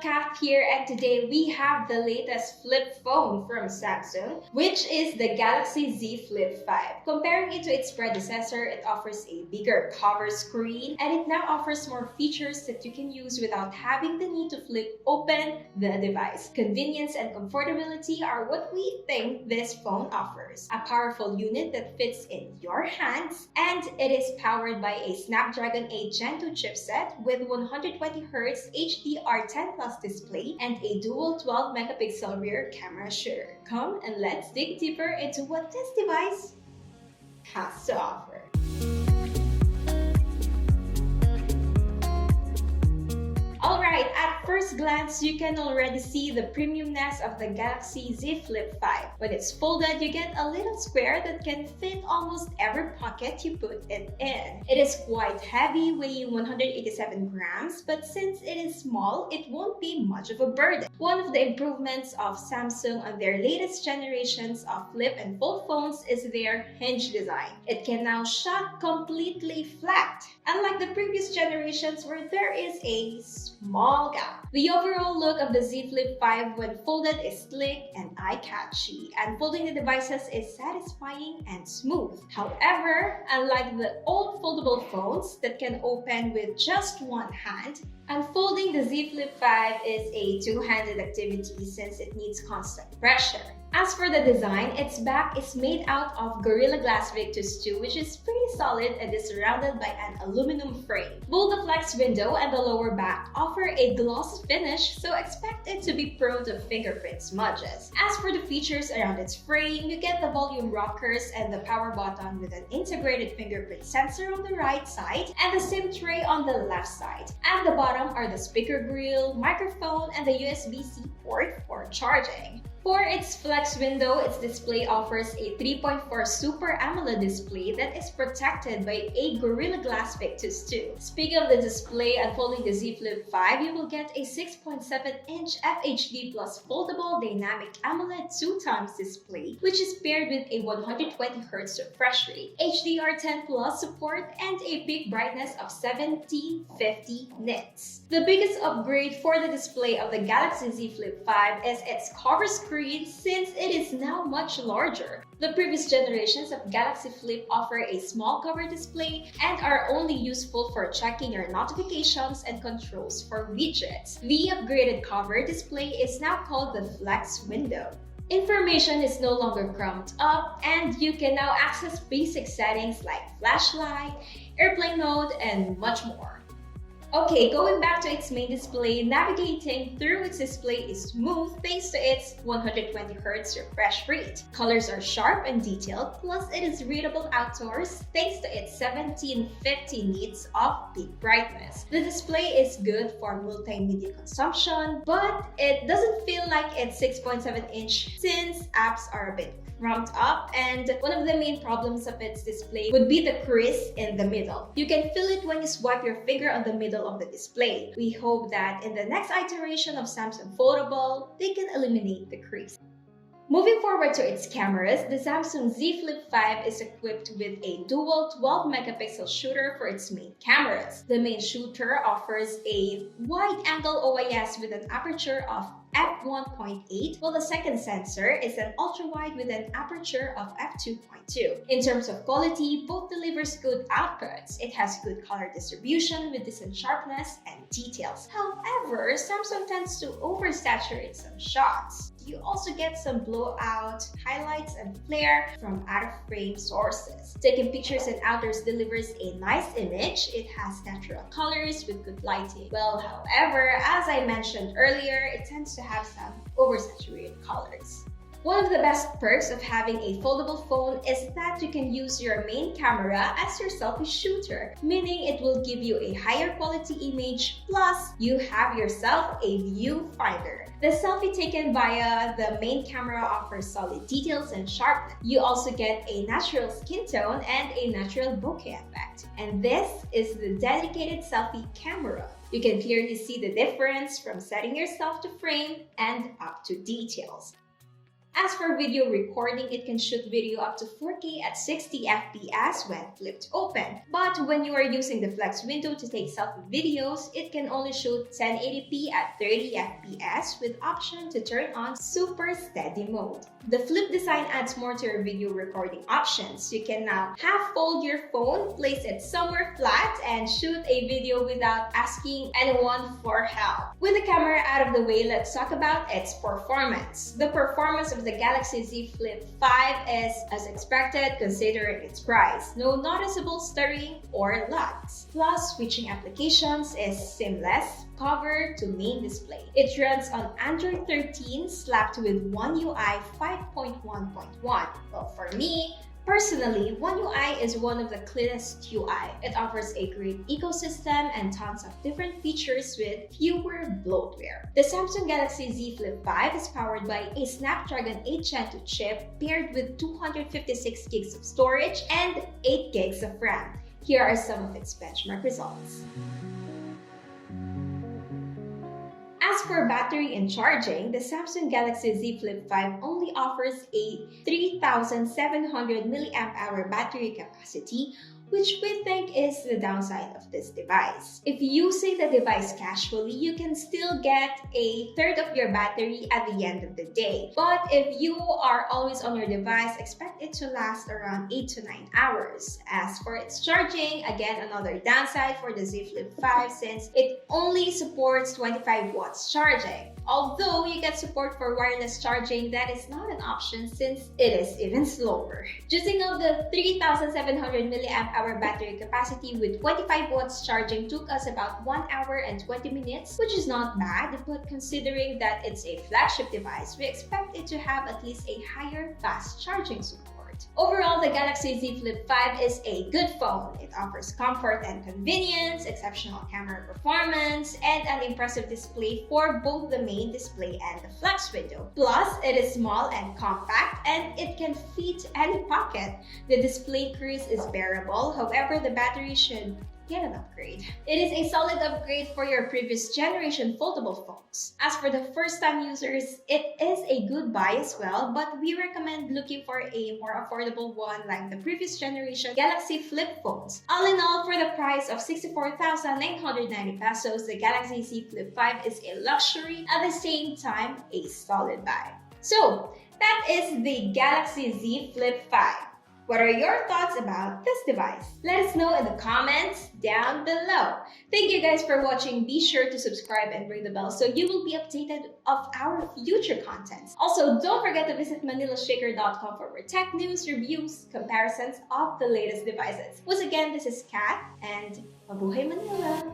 Kath here, and today we have the latest flip phone from Samsung, which is the Galaxy Z Flip 5. Comparing it to its predecessor, it offers a bigger cover screen and it now offers more features that you can use without having the need to flip open the device. Convenience and comfortability are what we think this phone offers. A powerful unit that fits in your hands, and it is powered by a Snapdragon 8 Gen 2 chipset with 120Hz HDR10 Plus display and a dual 12 megapixel rear camera shooter. Come and let's dig deeper into what this device has to offer. Alright, at first glance, you can already see the premiumness of the Galaxy Z Flip 5. When it's folded, you get a little square that can fit almost every pocket you put it in. It is quite heavy, weighing 187 grams, but since it is small, it won't be much of a burden. One of the improvements of Samsung on their latest generations of flip and fold phones is their hinge design. It can now shut completely flat, unlike the previous generations where there is a small gap. The overall look of the Z Flip 5 when folded is slick and eye-catchy, and folding the devices is satisfying and smooth. However, unlike the old foldable phones that can open with just one hand, unfolding the Z Flip 5 is a two-handed activity since it needs constant pressure. As for the design, its back is made out of Gorilla Glass Victus 2, which is pretty solid and is surrounded by an aluminum frame. Both the flex window and the lower back offer a gloss finish, so expect it to be prone to fingerprint smudges. As for the features around its frame, you get the volume rockers and the power button with an integrated fingerprint sensor on the right side and the SIM tray on the left side. At the bottom are the speaker grill, microphone, and the USB-C port for charging. For its flex window, its display offers a 3.4 Super AMOLED display that is protected by a Gorilla Glass Victus 2. Speaking of the display, unfolding the Z Flip 5, you will get a 6.7-inch FHD Plus foldable dynamic AMOLED 2x display, which is paired with a 120Hz refresh rate, HDR10 Plus support, and a peak brightness of 1750 nits. The biggest upgrade for the display of the Galaxy Z Flip 5 is its cover screen, since it is now much larger. The previous generations of Galaxy Flip offer a small cover display and are only useful for checking your notifications and controls for widgets. The upgraded cover display is now called the Flex Window. Information is no longer crumped up, and you can now access basic settings like flashlight, airplane mode, and much more. Okay, going back to its main display, navigating through its display is smooth thanks to its 120Hz refresh rate. Colors are sharp and detailed, plus it is readable outdoors thanks to its 1750 nits of peak brightness. The display is good for multimedia consumption, but it doesn't feel like it's 6.7-inch since apps are a bit crumped up, and one of the main problems of its display would be the crease in the middle. You can feel it when you swipe your finger on the middle of the display. We hope that in the next iteration of Samsung Foldable, they can eliminate the crease. Moving forward to its cameras, the Samsung Z Flip 5 is equipped with a dual 12 megapixel shooter for its main cameras. The main shooter offers a wide-angle OIS with an aperture of f1.8, while the second sensor is an ultra-wide with an aperture of f2.2. In terms of quality, both delivers good outputs. It has good color distribution with decent sharpness and details. However, Samsung tends to oversaturate some shots. You also get some blowout, highlights, and flare from out-of-frame sources. Taking pictures and outdoors delivers a nice image. It has natural colors with good lighting. Well, however, as I mentioned earlier, it tends to have some oversaturated colors. One of the best perks of having a foldable phone is that you can use your main camera as your selfie shooter, meaning it will give you a higher quality image, plus you have yourself a viewfinder. The selfie taken via the main camera offers solid details and sharpness. You also get a natural skin tone and a natural bokeh effect. And this is the dedicated selfie camera. You can clearly see the difference from setting yourself to frame and up to details. As for video recording, it can shoot video up to 4K at 60 FPS when flipped open. But when you are using the flex window to take selfie videos, it can only shoot 1080p at 30 FPS with option to turn on super steady mode. The flip design adds more to your video recording options. You can now half fold your phone, place it somewhere flat, and shoot a video without asking anyone for help. With the camera out of the way, let's talk about its performance. The performance of the Galaxy Z Flip 5 is as expected considering its price. No noticeable stuttering or lags. Plus, switching applications is seamless, cover to main display. It runs on Android 13 slapped with One UI 5.1.1. Well, for me, personally, One UI is one of the cleanest UI. It offers a great ecosystem and tons of different features with fewer bloatware. The Samsung Galaxy Z Flip 5 is powered by a Snapdragon 8 Gen 2 chip paired with 256 gigs of storage and 8 gigs of RAM. Here are some of its benchmark results. As for battery and charging, the Samsung Galaxy Z Flip 5 only offers a 3,700 mAh battery capacity, which we think is the downside of this device. If using the device casually, you can still get a third of your battery at the end of the day. But if you are always on your device, expect it to last around 8 to 9 hours. As for its charging, again another downside for the Z Flip 5 since it only supports 25 watts charging. Although you get support for wireless charging, that is not an option since it is even slower. Using of the 3,700 mAh battery capacity with 25 watts charging took us about 1 hour and 20 minutes, which is not bad, but considering that it's a flagship device, we expect it to have at least a higher fast charging support. Overall, the Galaxy Z Flip 5 is a good phone. It offers comfort and convenience, exceptional camera performance, and an impressive display for both the main display and the flex window. Plus, it is small and compact, and it can fit any pocket. The display crease is bearable, however, the battery should get an upgrade. It is a solid upgrade for your previous generation foldable phones. As for the first-time users, it is a good buy as well, but we recommend looking for a more affordable one like the previous generation Galaxy Flip phones. All in all, for the price of 64,990 pesos, the Galaxy Z Flip 5 is a luxury, at the same time, a solid buy. So, that is the Galaxy Z Flip 5. What are your thoughts about this device? Let us know in the comments down below. Thank you guys for watching. Be sure to subscribe and ring the bell so you will be updated of our future contents. Also, don't forget to visit manilashakers.com for more tech news, reviews, comparisons of the latest devices. Once again, this is Kat and Mabuhay Manila!